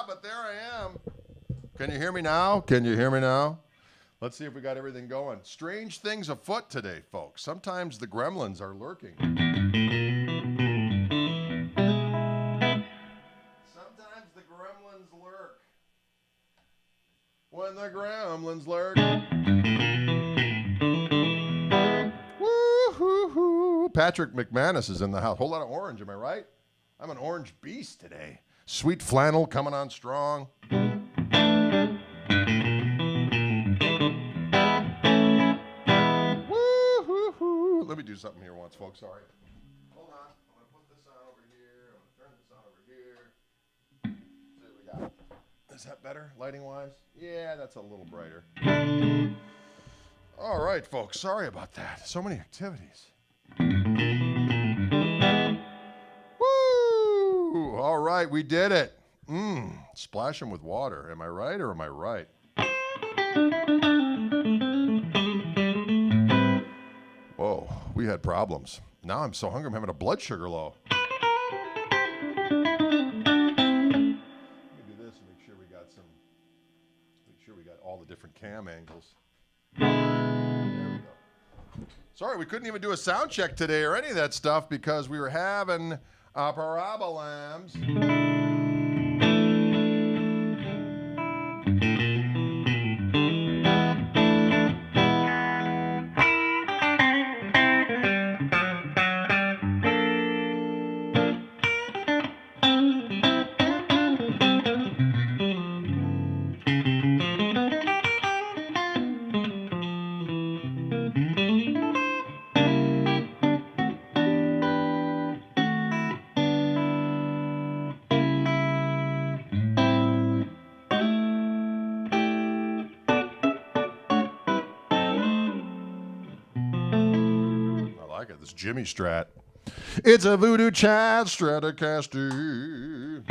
But there I am. Can you hear me now? Can you hear me now? Let's see if we got everything going. Strange things afoot today, folks. Sometimes the gremlins are lurking. Sometimes the gremlins lurk. When the gremlins lurk. Woo-hoo-hoo. Patrick McManus is in the house. Whole lot of orange, am I right? I'm an orange beast today. Sweet flannel coming on strong. Woo-hoo-hoo. Let me do something here once, folks. Sorry. Hold on. I'm going to put this on over here. I'm going to turn this on over here. See what we got. Is that better, lighting-wise? Yeah, that's a little brighter. All right, folks. Sorry about that. So many activities. Woo! All right, we did it. Splash them with water. Am I right or am I right? Whoa, we had problems. Now I'm so hungry I'm having a blood sugar low. Let me do this and make sure we got all the different cam angles. There we go. Sorry, we couldn't even do a sound check today or any of that stuff because we were having problems. This Jimmy Strat. It's a Voodoo Child Stratocaster.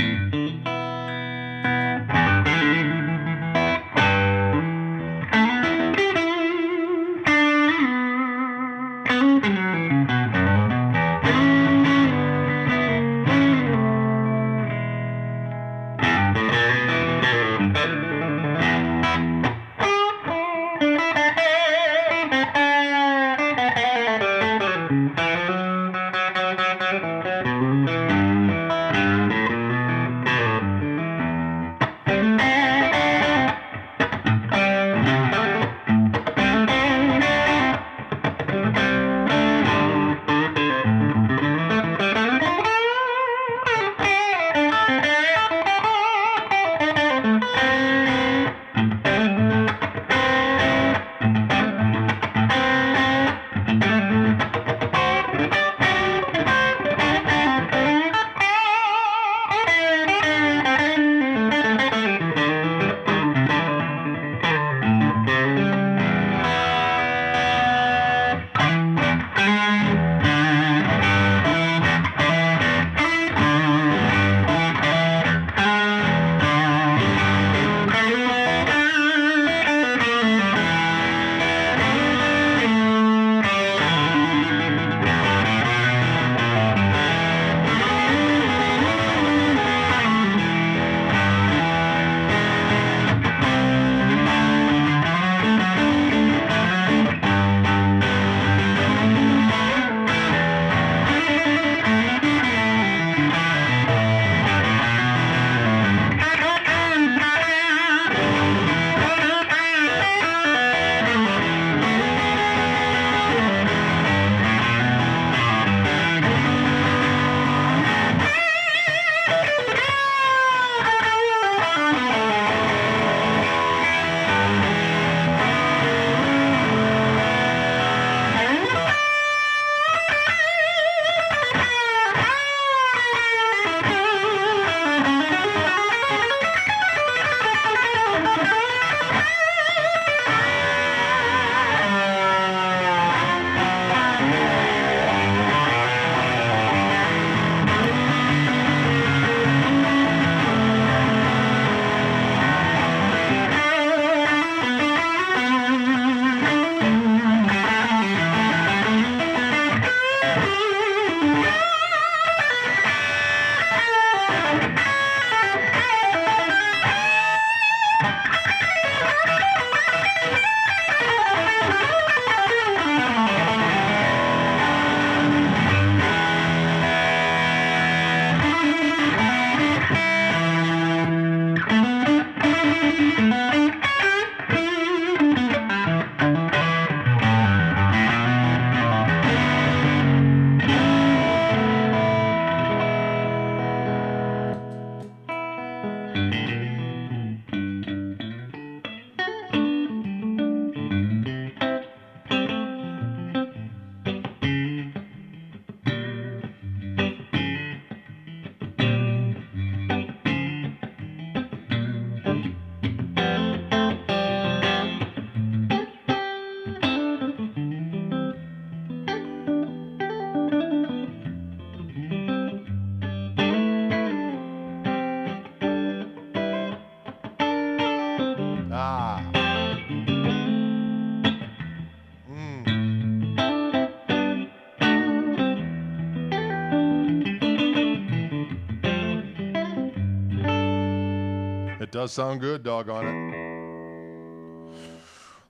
Does sound good, doggone it.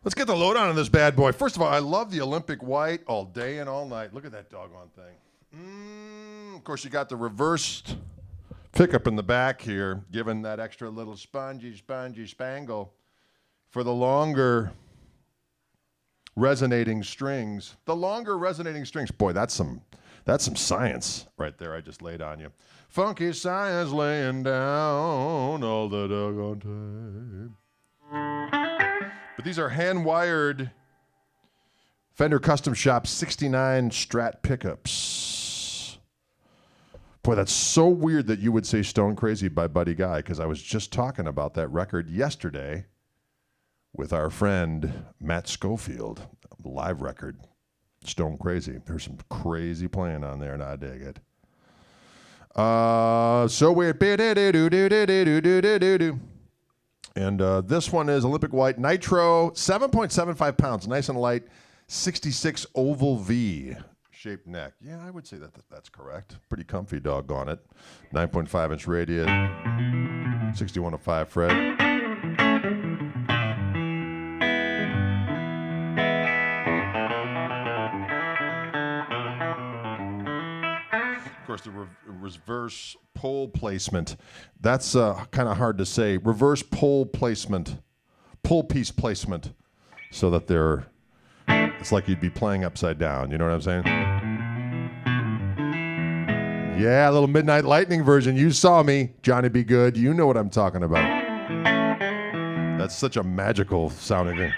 Let's get the lowdown on this bad boy. First of all, I love the Olympic white all day and all night. Look at that doggone thing. Of course, you got the reversed pickup in the back here, giving that extra little spongy spangle for the longer resonating strings. The longer resonating strings. Boy, that's some science right there I just laid on you. Funky science laying down all the doggone time. But these are hand-wired Fender Custom Shop 69 Strat pickups. Boy, that's so weird that you would say Stone Crazy by Buddy Guy, because I was just talking about that record yesterday with our friend Matt Schofield, live record, Stone Crazy. There's some crazy playing on there, and I dig it. So weird. And this one is Olympic White Nitro, 7.75 pounds, nice and light, 66 oval V shaped neck. Yeah, I would say that's correct. Pretty comfy, doggone it. 9.5-inch radius, 6105 fret. Of course, the reverse pole placement. That's kind of hard to say. Reverse pole placement, pole piece placement, so that it's like you'd be playing upside down. You know what I'm saying? Yeah, a little Midnight Lightning version. You saw me, Johnny B. Good. You know what I'm talking about. That's such a magical sounding thing.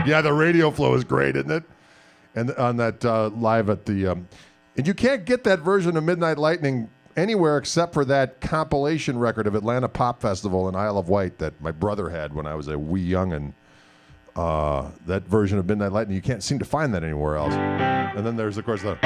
Yeah, the radio flow is great, isn't it? And on that live at the... and you can't get that version of Midnight Lightning anywhere except for that compilation record of Atlanta Pop Festival in Isle of Wight that my brother had when I was a wee youngin'. That version of Midnight Lightning, you can't seem to find that anywhere else. And then there's, of course, the...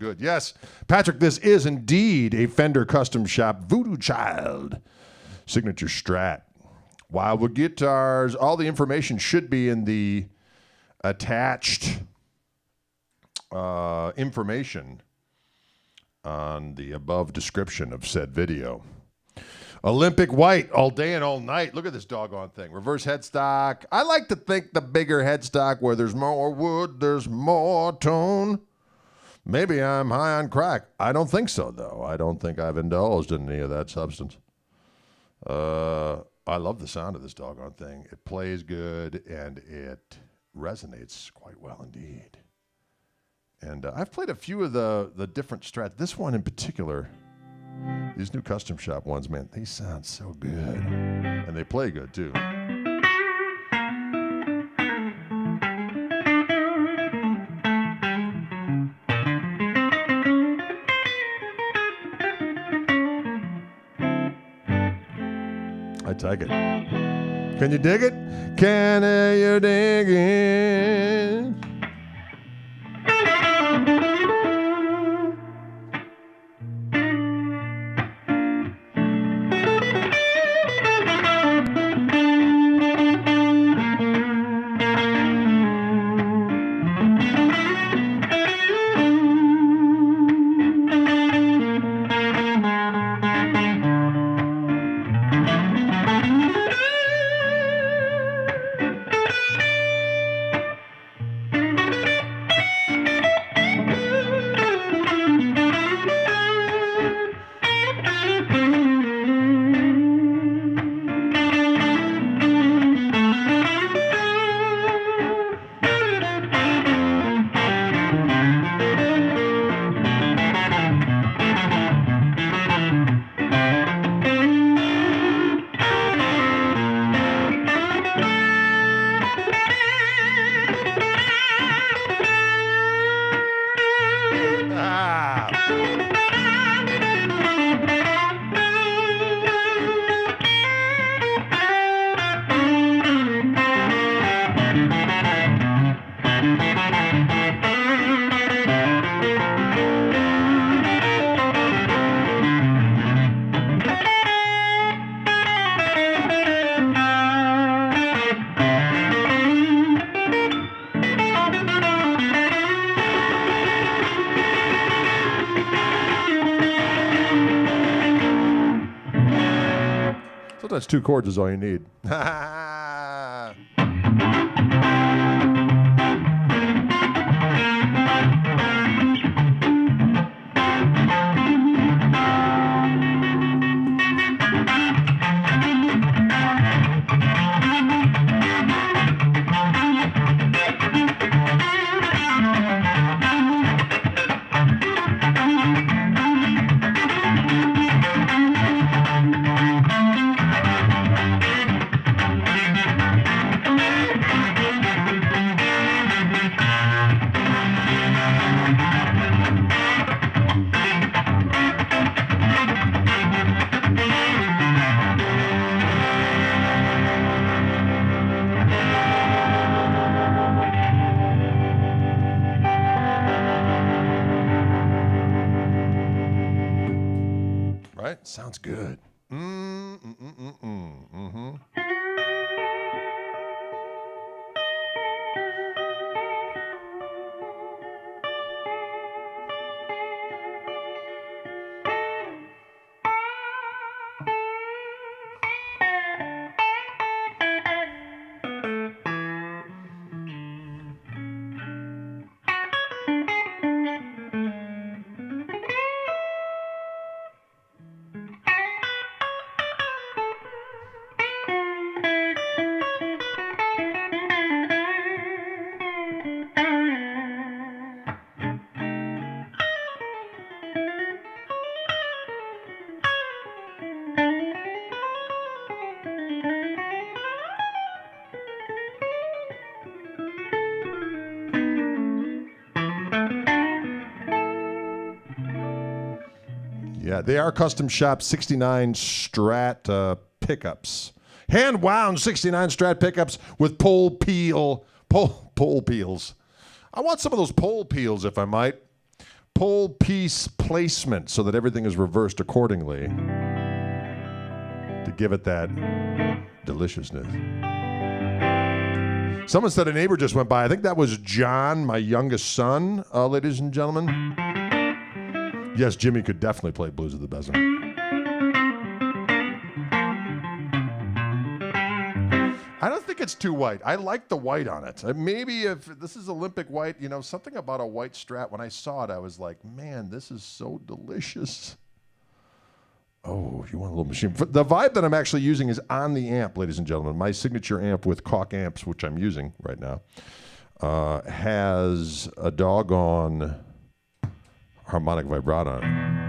good. Yes, Patrick, this is indeed a Fender Custom Shop Voodoo Child signature Strat. Wildwood guitars. All the information should be in the attached information on the above description of said video. Olympic white all day and all night. Look at this doggone thing. Reverse headstock. I like to think the bigger headstock where there's more wood, there's more tone. Maybe I'm high on crack. I don't think so, though. I don't think I've indulged in any of that substance. I love the sound of this doggone thing. It plays good, and it resonates quite well indeed. And I've played a few of the different Strats. This one in particular, these new Custom Shop ones, man, they sound so good. And they play good, too. I take it. Can you dig it? Can you dig it? Sometimes 2 chords is all you need. Right? Sounds good. Mm-hmm. Yeah, they are Custom Shop 69 Strat pickups. Hand-wound 69 Strat pickups with pole peels. I want some of those pole peels, if I might. pole piece placement so that everything is reversed accordingly to give it that deliciousness. Someone said a neighbor just went by. I think that was John, my youngest son, ladies and gentlemen. Yes, Jimmy could definitely play Blues of the Besom. I don't think it's too white. I like the white on it. Maybe if this is Olympic white, something about a white Strat. When I saw it, I was like, man, this is so delicious. Oh, you want a little machine. The vibe that I'm actually using is on the amp, ladies and gentlemen. My signature amp with Koch amps, which I'm using right now, has a doggone harmonic vibrato on it.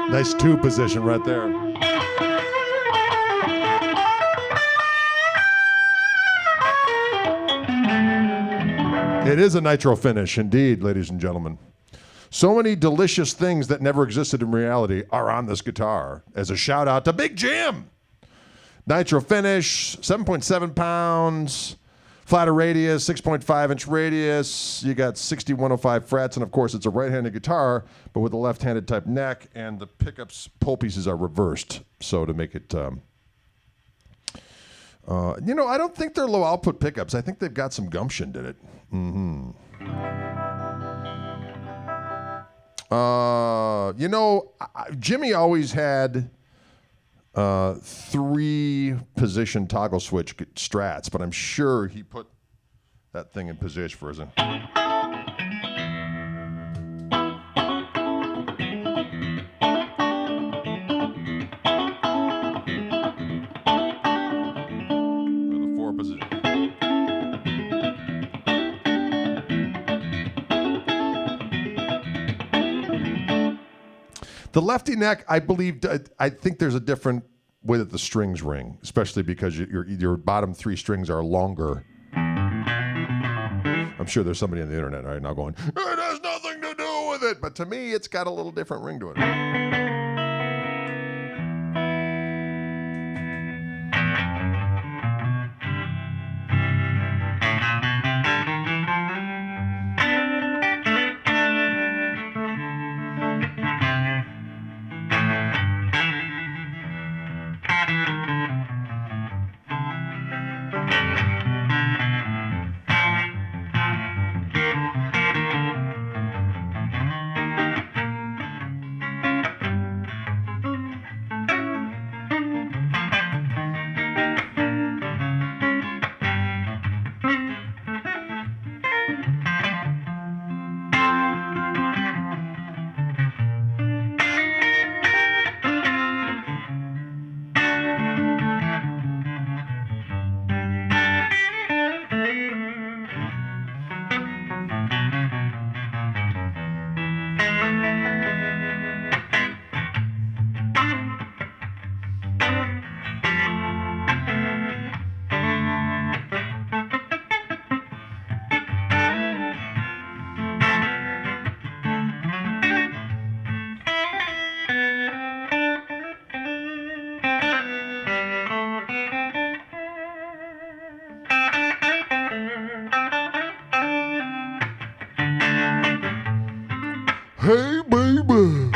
Nice two position right there. It is a nitro finish indeed, ladies and gentlemen. So many delicious things that never existed in reality are on this guitar. As a shout out to Big Jim. Nitro finish, 7.7 pounds, flatter radius, 6.5-inch radius. You got 6105 frets, and of course it's a right-handed guitar, but with a left-handed type neck, and the pickups, pole pieces are reversed. So to make it, I don't think they're low output pickups. I think they've got some gumption in it. Mm-hmm. Jimmy always had 3-position toggle switch strats, but I'm sure he put that thing in position for us. The lefty neck, I think there's a different way that the strings ring, especially because your bottom 3 strings are longer. I'm sure there's somebody on the internet right now going, it has nothing to do with it. But to me, it's got a little different ring to it. Hey, baby.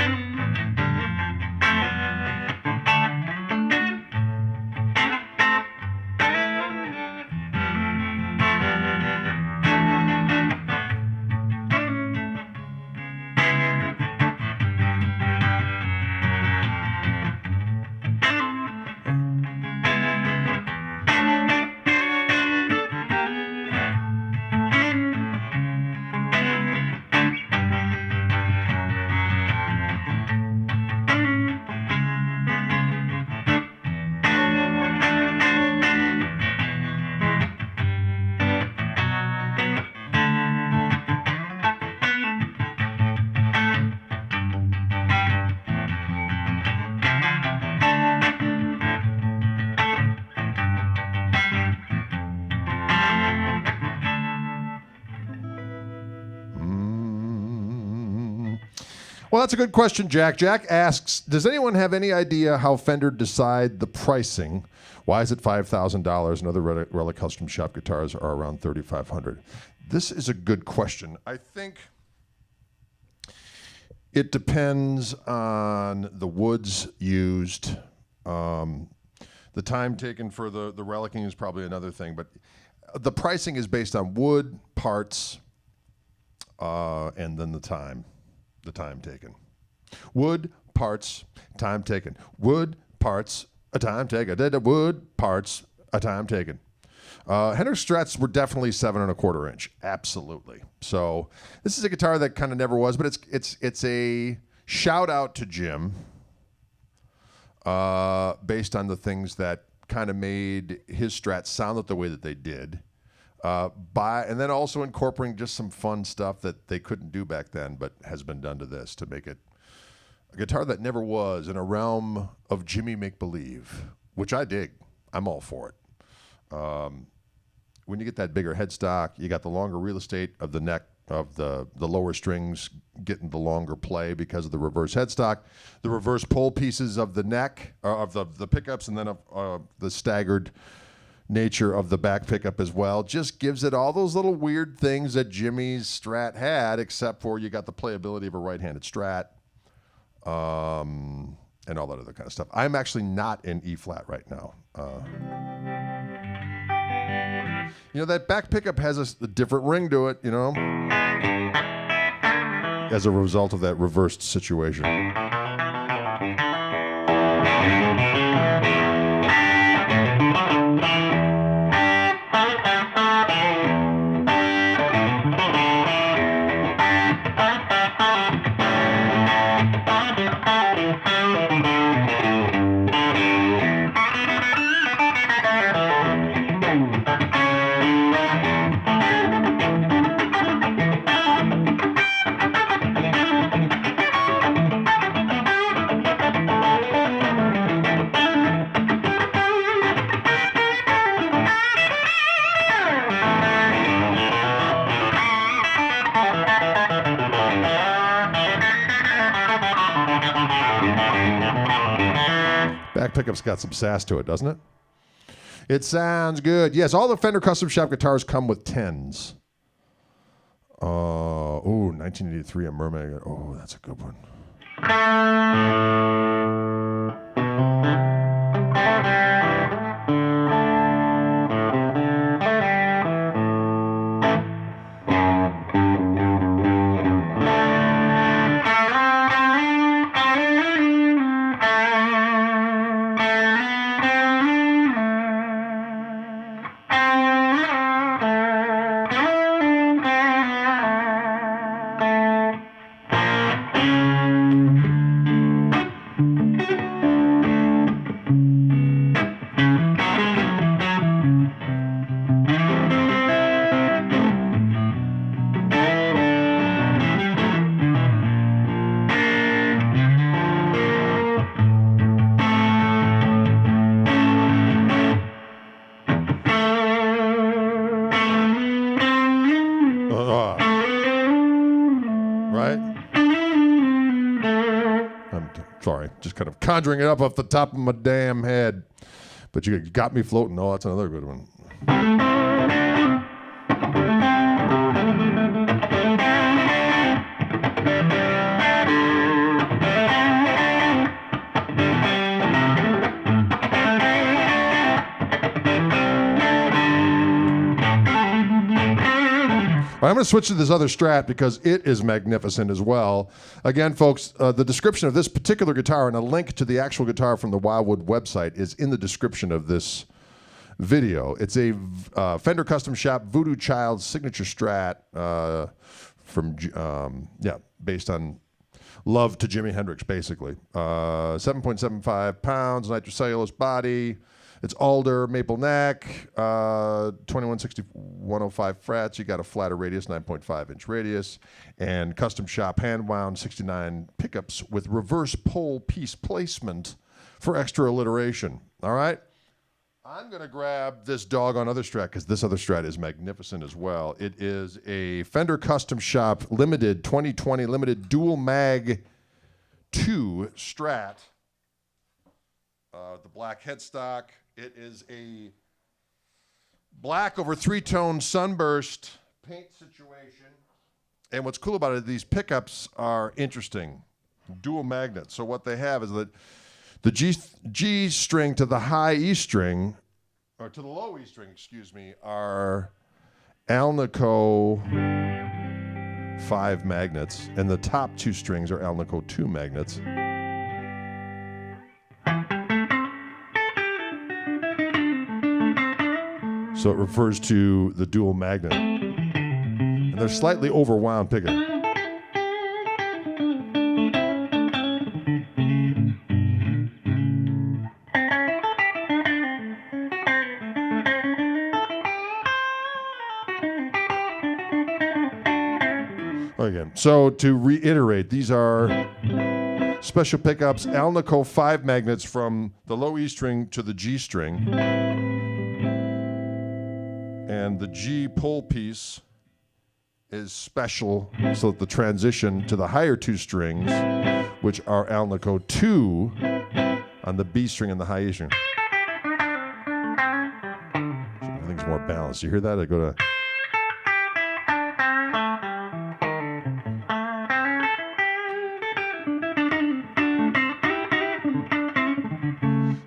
Well, that's a good question, Jack. Jack asks, does anyone have any idea how Fender decide the pricing? Why is it $5,000 and other Relic Custom Shop guitars are around $3,500? This is a good question. I think it depends on the woods used. The time taken for the relicking is probably another thing, but the pricing is based on wood, parts, and then the time taken. Wood, parts, time taken. Wood, parts, a time taken. Wood, parts, a time taken. Hendrix Strats were definitely 7 1/4 inch. Absolutely. So this is a guitar that kind of never was, but it's a shout out to Jim based on the things that kind of made his Strats sound the way that they did. And then also incorporating just some fun stuff that they couldn't do back then, but has been done to this to make it a guitar that never was, in a realm of Jimmy make-believe, which I dig. I'm all for it. When you get that bigger headstock, you got the longer real estate of the neck of the lower strings getting the longer play because of the reverse headstock, the reverse pull pieces of the neck, of the pickups, and then the staggered nature of the back pickup as well, just gives it all those little weird things that Jimmy's Strat had, except for you got the playability of a right-handed Strat, and all that other kind of stuff. I'm actually not in E-flat right now. That back pickup has a different ring to it, as a result of that reversed situation. Back pickup's got some sass to it, doesn't it? It sounds good. Yes, all the Fender Custom Shop guitars come with 10s. 1983, a Mermaid. Oh, that's a good one. Sorry, just kind of conjuring it up off the top of my damn head. But you got me floating. Oh, that's another good one. I'm going to switch to this other Strat because it is magnificent as well. Again, folks, the description of this particular guitar and a link to the actual guitar from the Wildwood website is in the description of this video. It's a Fender Custom Shop Voodoo Child signature Strat based on love to Jimi Hendrix, basically. 7.75 pounds, nitrocellulose body. It's alder, maple neck, 2160, 105 frets. You got a flatter radius, 9.5-inch radius, and custom shop hand-wound 69 pickups with reverse pole piece placement for extra alliteration. All right? I'm going to grab this doggone other Strat because this other Strat is magnificent as well. It is a Fender Custom Shop limited 2020 limited dual mag 2 Strat. The black headstock. It is a black over 3-tone sunburst paint situation. And what's cool about it, these pickups are interesting. Dual magnets. So what they have is that the G string to the high E string, or to the low E string, excuse me, are Alnico 5 magnets. And the top 2 strings are Alnico 2 magnets. So it refers to the dual magnet. And they're slightly overwound pickup. Again, so to reiterate, these are special pickups, Alnico 5 magnets from the low E string to the G string. And the G pull piece is special so that the transition to the higher 2 strings, which are Alnico 2 on the B string and the high E string. So everything's more balanced. You hear that? I go to...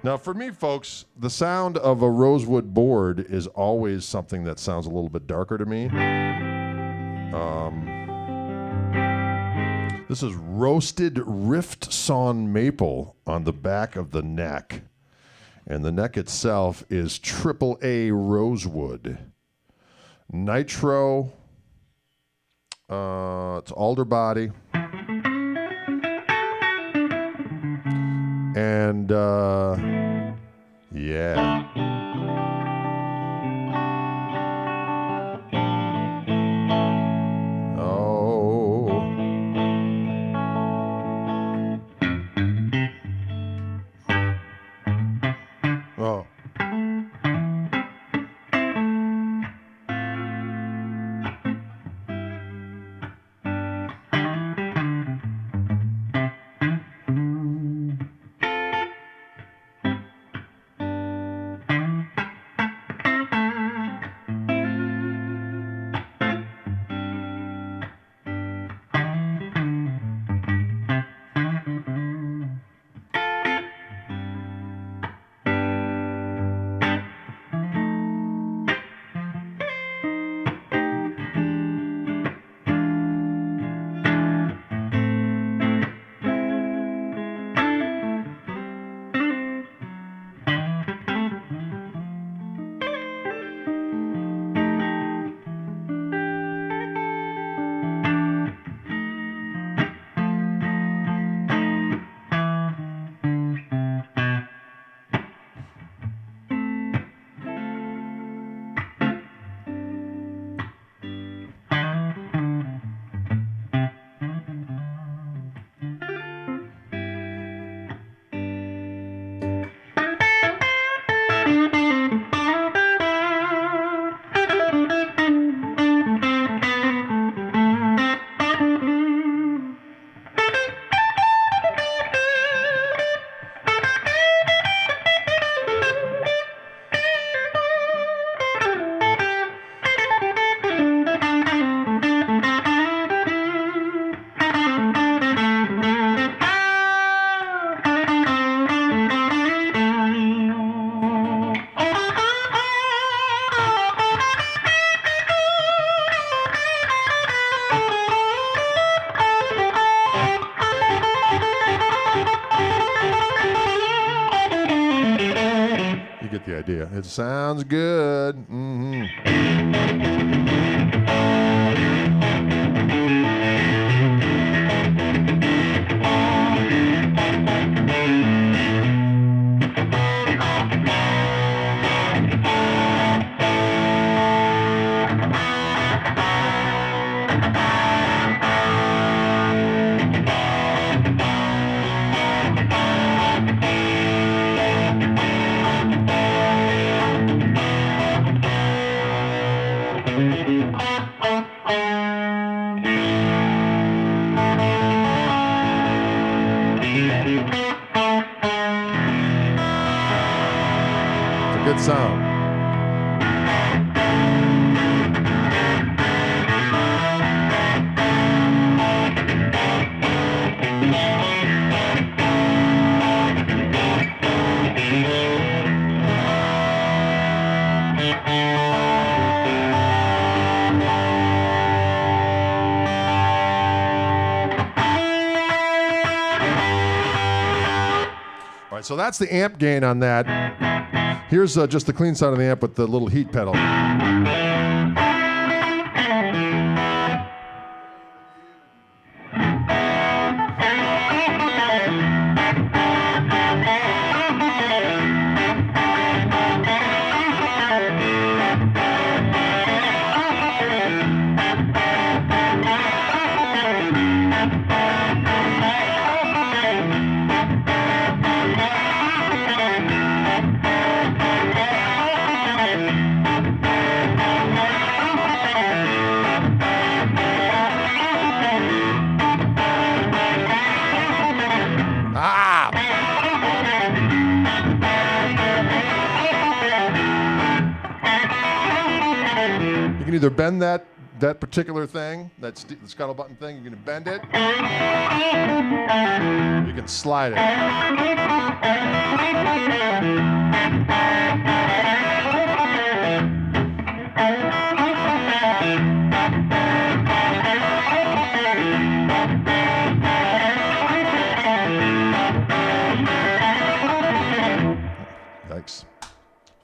Now, for me, folks, the sound of a rosewood board is always something that sounds a little bit darker to me. This is roasted rift sawn maple on the back of the neck. And the neck itself is AAA rosewood. Nitro. It's alder body. And, yeah. Oh. Get the idea. It sounds good. Mm-hmm. Good sound. All right, so that's the amp gain on that. Here's just the clean side of the amp with the little heat pedal. You can either bend that particular thing, the scuttle button thing, you can bend it. You can slide it.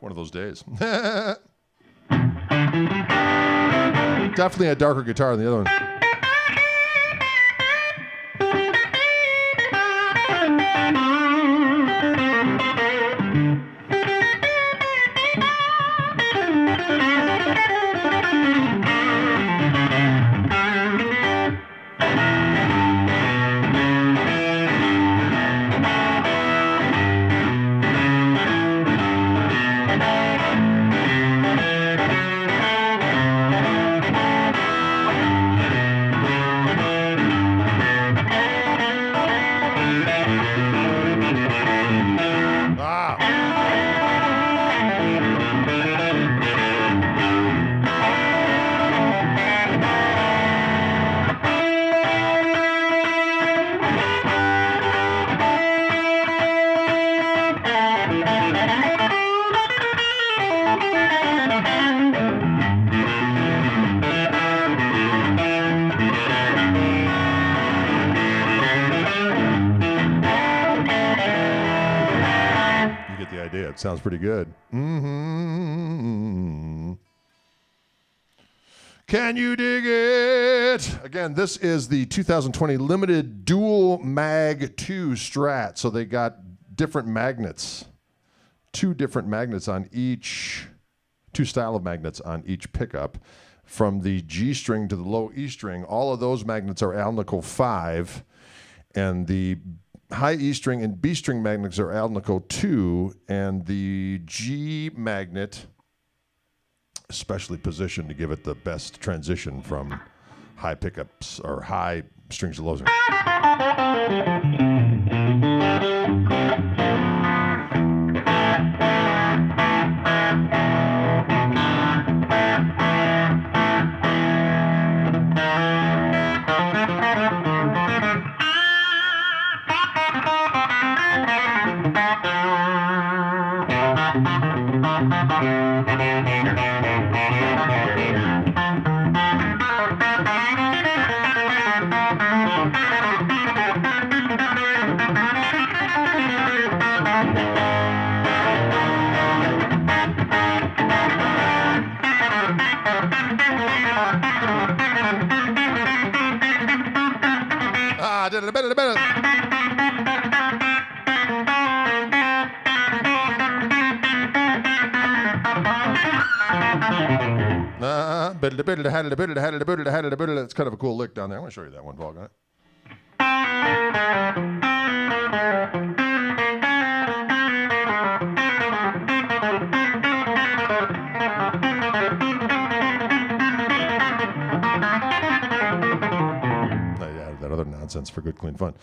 one of those days. Definitely a darker guitar than the other one. It sounds pretty good. Mm-hmm. Can you dig it? Again, this is the 2020 limited dual mag 2 Strat. So they got different magnets, 2 different magnets on each, 2 style of magnets on each pickup. From the G string to the low E string, all of those magnets are Alnico 5, and the high E string and B string magnets are Alnico 2, and the G magnet, especially positioned to give it the best transition from high pickups or high strings to low strings. It's kind of a cool lick down there. I want to show you that one, Paul. Got it? That other nonsense for good, clean fun.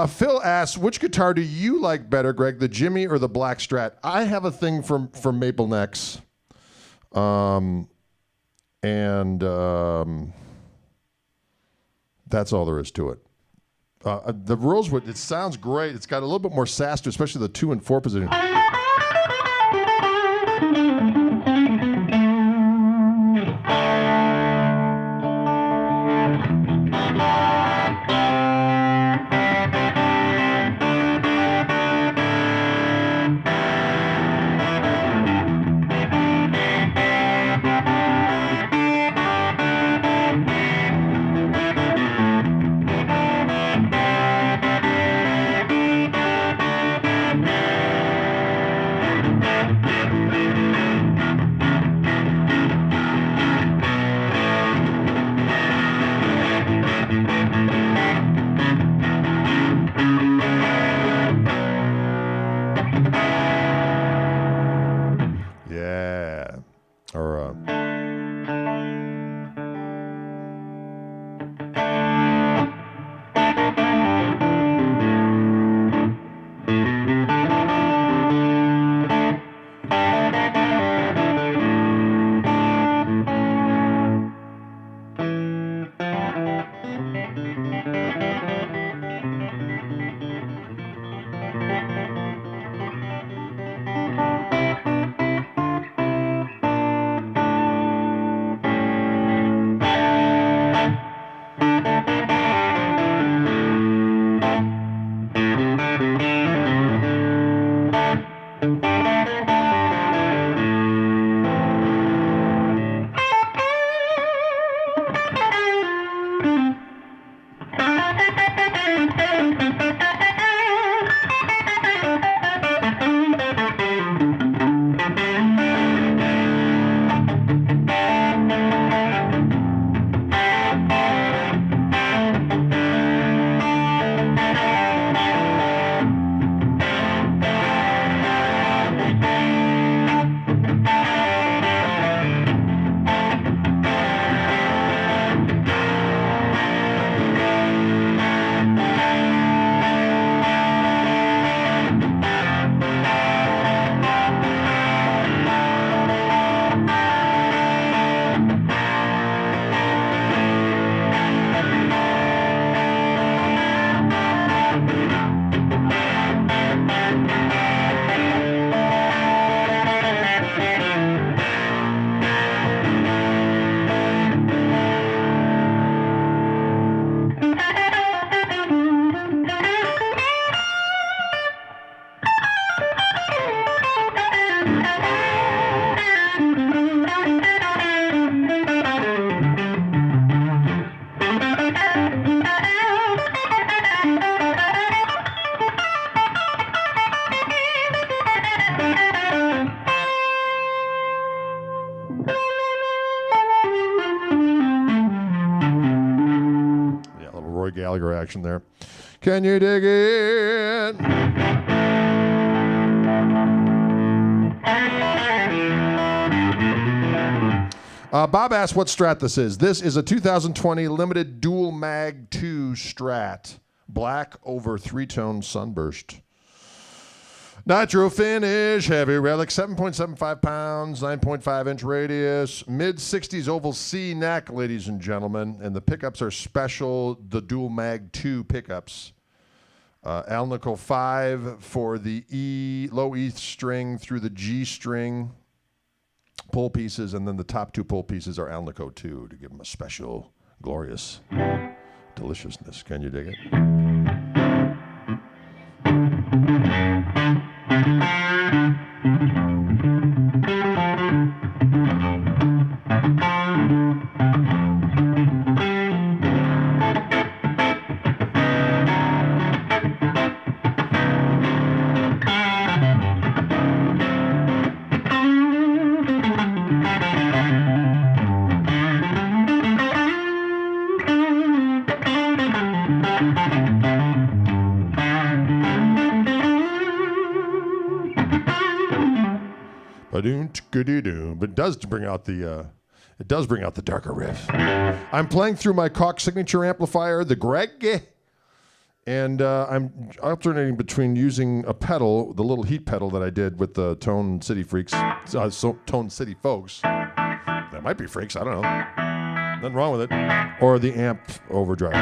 Phil asks, which guitar do you like better, Greg, the Jimmy or the Black Strat? I have a thing for maple necks. That's all there is to it. The Rosewood, it sounds great. It's got a little bit more sass to it, especially the 2 and 4 position. Yeah, a little Roy Gallagher action there. Can you dig it? Bob asked what Strat this is. This is a 2020 limited dual mag 2 Strat. Black over 3-tone sunburst. Nitro finish, heavy relic, 7.75 pounds, 9.5-inch radius, mid-60s oval C neck, ladies and gentlemen. And the pickups are special, the dual mag 2 pickups. Alnico 5 for the E, low E string through the G string. Pull pieces, and then the top 2 pull pieces are Alnico 2 to give them a special, glorious deliciousness. Can you dig it? But it does bring out the darker riff. I'm playing through my Koch signature amplifier, the Greg, and I'm alternating between using a pedal, the little heat pedal that I did with the Tone City Freaks, Tone City folks. That might be freaks, I don't know. Nothing wrong with it. Or the amp overdrive.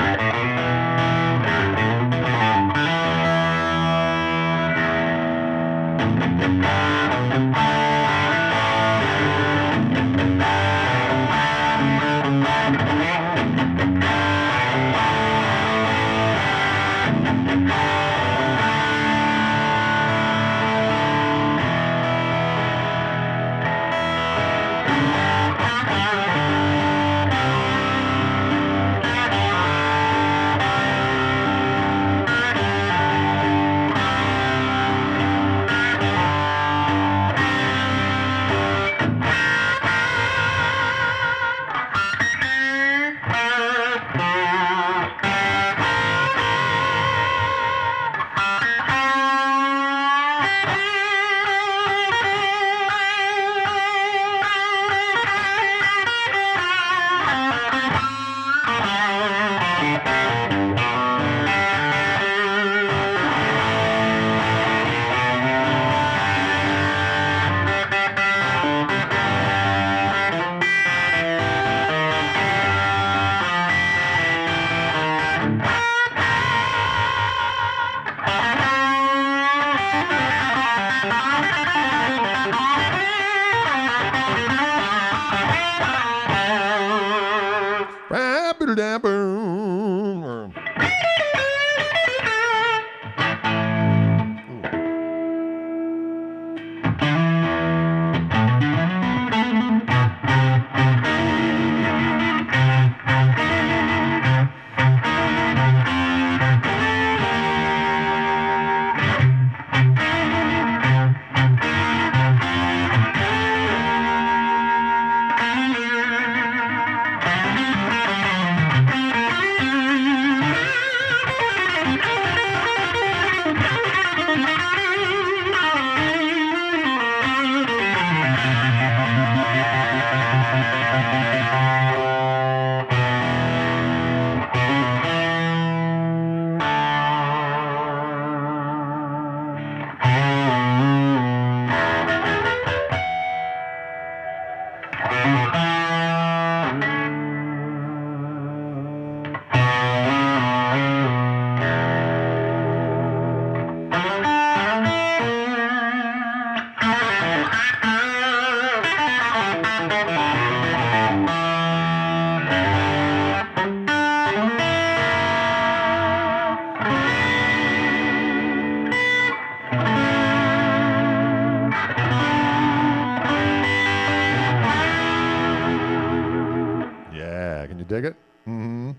you dig it? Mm-hmm.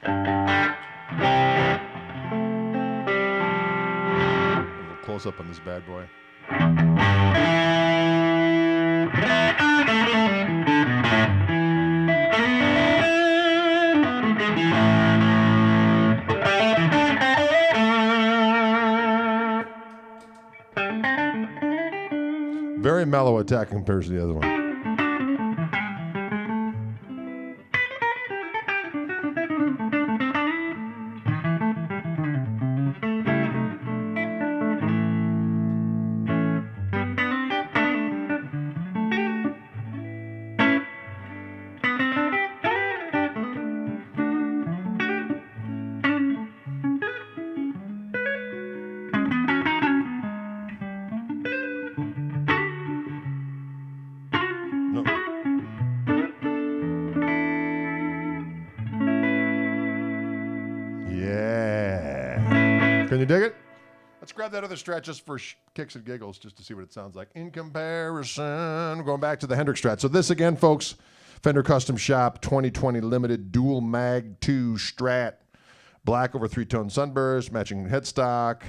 A little close up on this bad boy. Very mellow attack compared to the other one. Can you dig it? Let's grab that other Strat just for kicks and giggles, just to see what it sounds like. In comparison, going back to the Hendrix Strat. So this again, folks, Fender Custom Shop 2020 Limited Dual Mag 2 Strat. Black over 3-tone sunburst, matching headstock,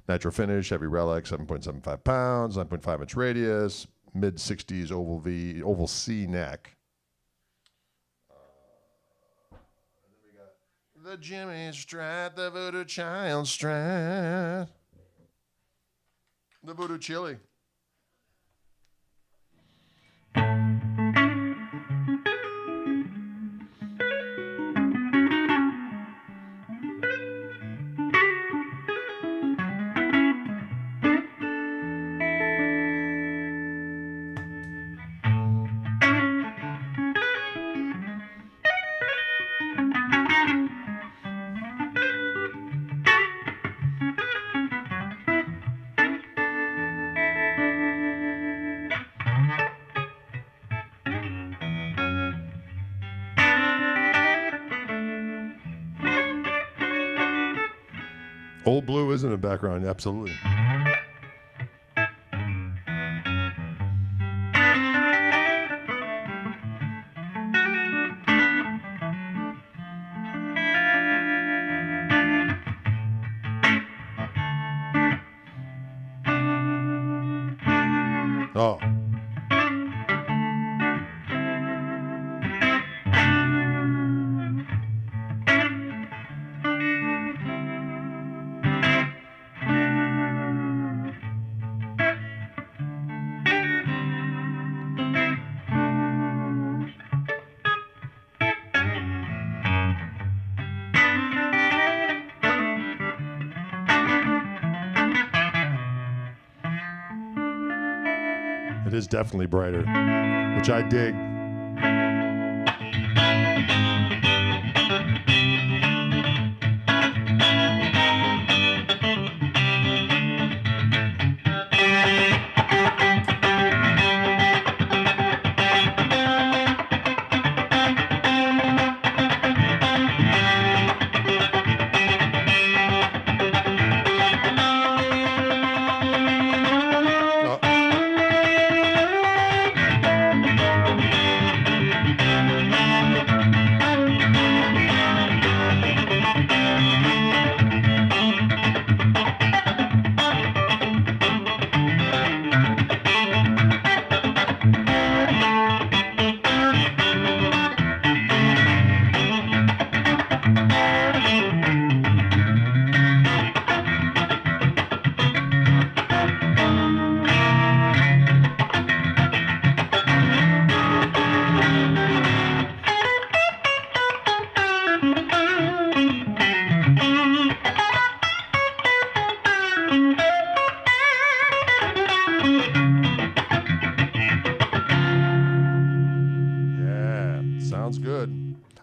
nitro finish, heavy relic, 7.75 pounds, 9.5 inch radius, mid 60s oval C neck. The Jimmy Strat, the Voodoo Child Strat, the Voodoo Chili. Old Blue is in the background, absolutely. Oh. It is definitely brighter, which I dig.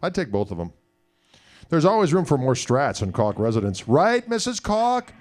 I'd take both of them. There's always room for more Strats in Koch residence. Right, Mrs. Koch?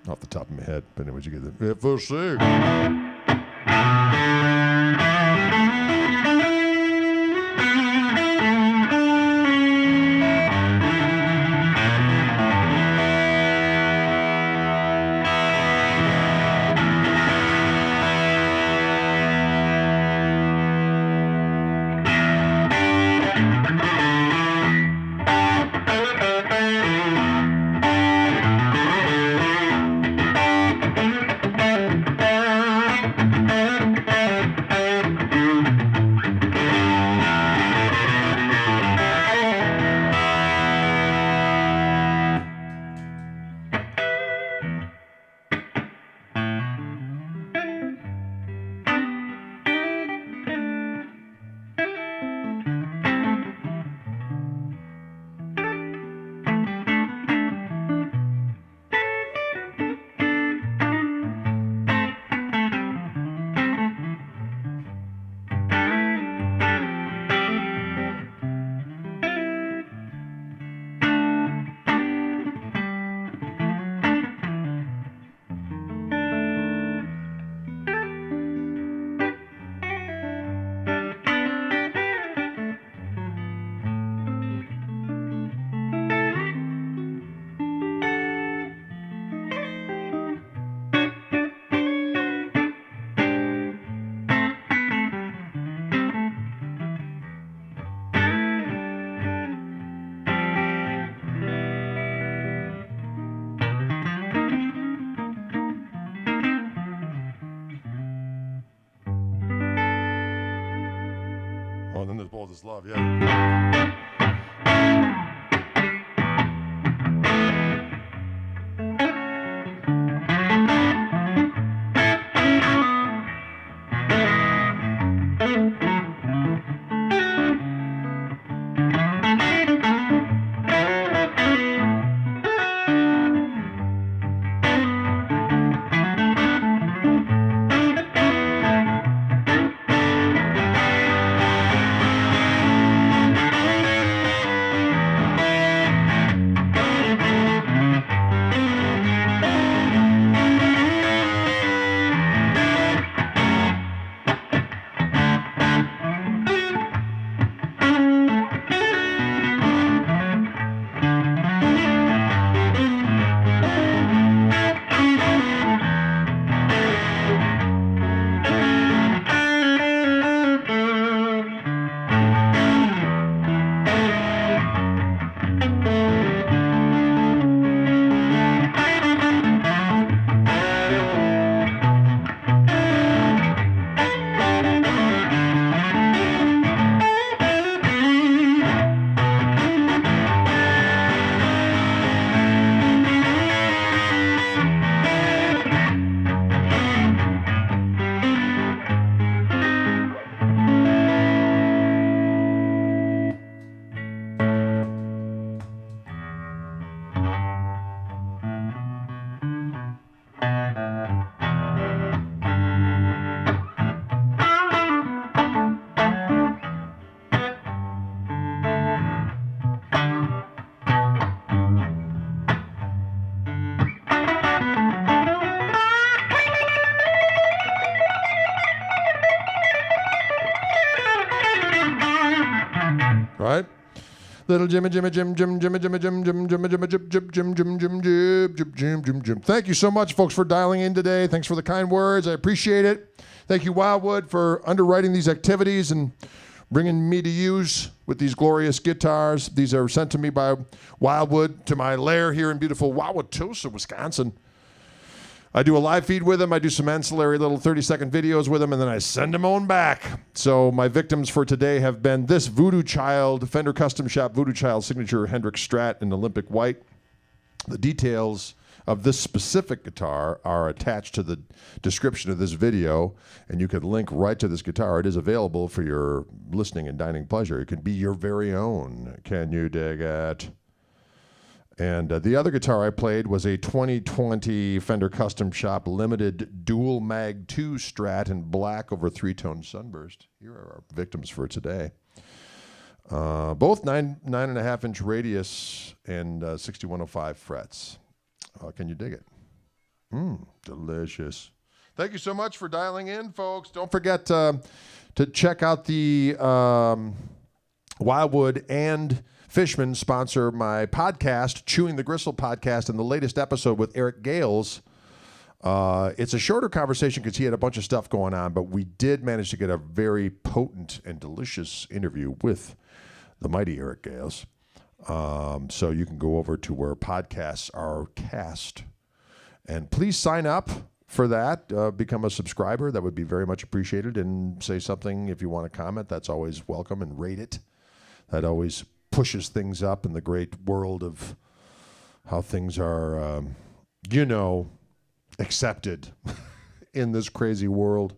off the top of my head. But anyways, you get the F6. Oh, and then there's All This Love, yeah. Right? Little Jimmy, Jimmy, Jim, Jim, Jimmy, Jimmy, Jim, Jim, Jimmy, Jimmy, Jim, Jim, Jim, Jim, Jim, Jim, Jim, Jim, Jim, Jim. Thank you so much, folks, for dialing in today. Thanks for the kind words. I appreciate it. Thank you, Wildwood, for underwriting these activities and bringing me to use with these glorious guitars. These are sent to me by Wildwood to my lair here in beautiful Wauwatosa, Wisconsin. I do a live feed with them. I do some ancillary little 30-second videos with them, and then I send them on back. So my victims for today have been this Voodoo Child, Fender Custom Shop Voodoo Child Signature Hendrix Strat in Olympic White. The details of this specific guitar are attached to the description of this video, and you can link right to this guitar. It is available for your listening and dining pleasure. It can be your very own. Can you dig it? And the other guitar I played was a 2020 Fender Custom Shop Limited Dual Mag 2 Strat in black over 3-tone sunburst. Here are our victims for today. Both 9.5-inch radius and 6105 frets. Can you dig it? Delicious. Thank you so much for dialing in, folks. Don't forget to check out the Wildwood and Fishman sponsor my podcast, Chewing the Gristle podcast, and the latest episode with Eric Gales. It's a shorter conversation because he had a bunch of stuff going on, but we did manage to get a very potent and delicious interview with the mighty Eric Gales. So you can go over to where podcasts are cast. And please sign up for that. Become a subscriber. That would be very much appreciated. And say something if you want to comment. That's always welcome. And rate it. That always pushes things up in the great world of how things are, accepted in this crazy world.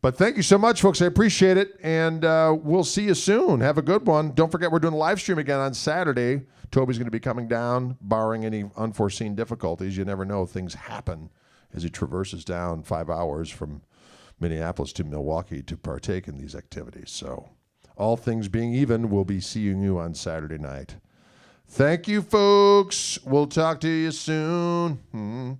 But thank you so much, folks. I appreciate it. And we'll see you soon. Have a good one. Don't forget, we're doing a live stream again on Saturday. Toby's going to be coming down, barring any unforeseen difficulties. You never know. Things happen as he traverses down 5 hours from Minneapolis to Milwaukee to partake in these activities. So all things being even, we'll be seeing you on Saturday night. Thank you, folks. We'll talk to you soon.